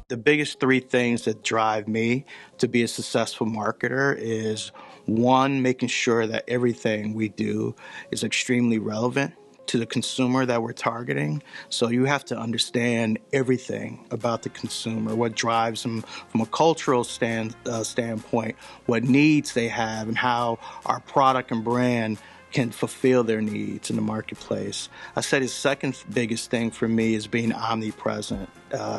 The biggest three things that drive me to be a successful marketer is one, making sure that everything we do is extremely relevant to the consumer that we're targeting. So you have to understand everything about the consumer, what drives them from a cultural standpoint, what needs they have, and how our product and brand can fulfill their needs in the marketplace. I said the second biggest thing for me is being omnipresent.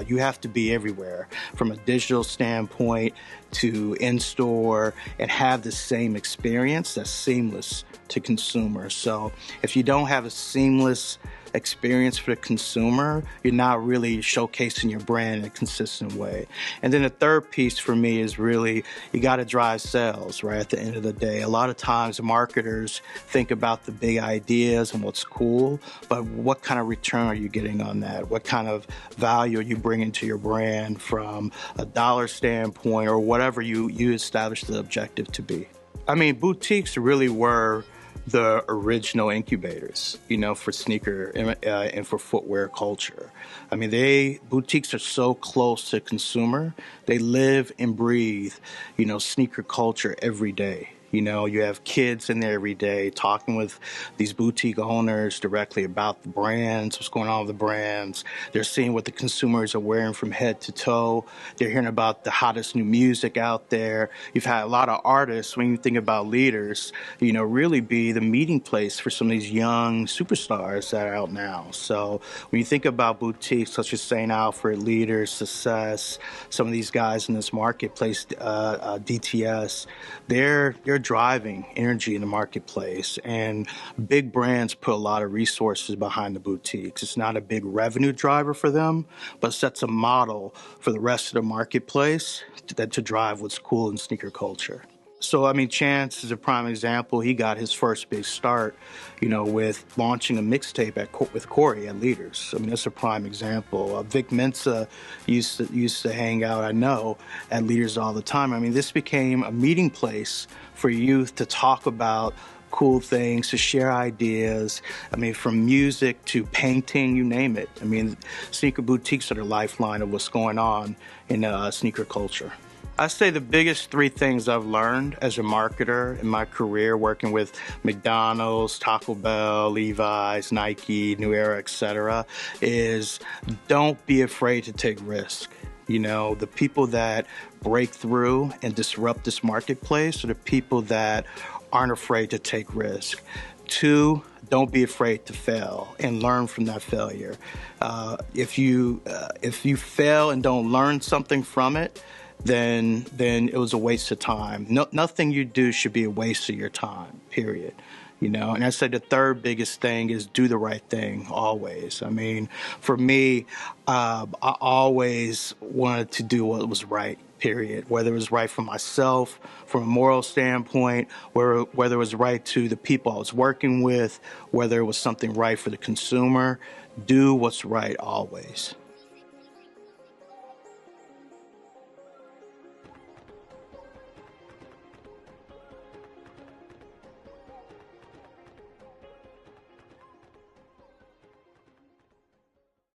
You have to be everywhere from a digital standpoint to in-store and have the same experience that's seamless to consumers. So if you don't have a seamless experience for the consumer, you're not really showcasing your brand in a consistent way. And then the third piece for me is really, you got to drive sales, right, at the end of the day. A lot of times marketers think about the big ideas and what's cool, but what kind of return are you getting on that? What kind of value are you bringing to your brand from a dollar standpoint or whatever you establish the objective to be? I mean, boutiques really were the original incubators, for sneaker and for footwear culture. I mean, boutiques are so close to consumer. They live and breathe, sneaker culture every day. You have kids in there every day talking with these boutique owners directly about the brands, what's going on with the brands. They're seeing what the consumers are wearing from head to toe. They're hearing about the hottest new music out there. You've had a lot of artists, when you think about leaders, really be the meeting place for some of these young superstars that are out now. So when you think about boutiques such as St. Alfred, Leaders, Success, some of these guys in this marketplace, DTS, they're driving energy in the marketplace, and big brands put a lot of resources behind the boutiques. It's not a big revenue driver for them, but sets a model for the rest of the marketplace to drive what's cool in sneaker culture. So, I mean, Chance is a prime example. He got his first big start, with launching a mixtape with Corey at Leaders. I mean, that's a prime example. Vic Mensa used to hang out, I know, at Leaders all the time. I mean, this became a meeting place for youth to talk about cool things, to share ideas. I mean, from music to painting, you name it. I mean, sneaker boutiques are the lifeline of what's going on in sneaker culture. I say the biggest three things I've learned as a marketer in my career, working with McDonald's, Taco Bell, Levi's, Nike, New Era, etc., is don't be afraid to take risk. The people that break through and disrupt this marketplace are the people that aren't afraid to take risk. Two, don't be afraid to fail and learn from that failure. If you fail and don't learn something from it, then it was a waste of time. Nothing you do should be a waste of your time, period. And I say the third biggest thing is do the right thing always. I mean, for me, I always wanted to do what was right, period. Whether it was right for myself, from a moral standpoint, whether it was right to the people I was working with, whether it was something right for the consumer, do what's right always.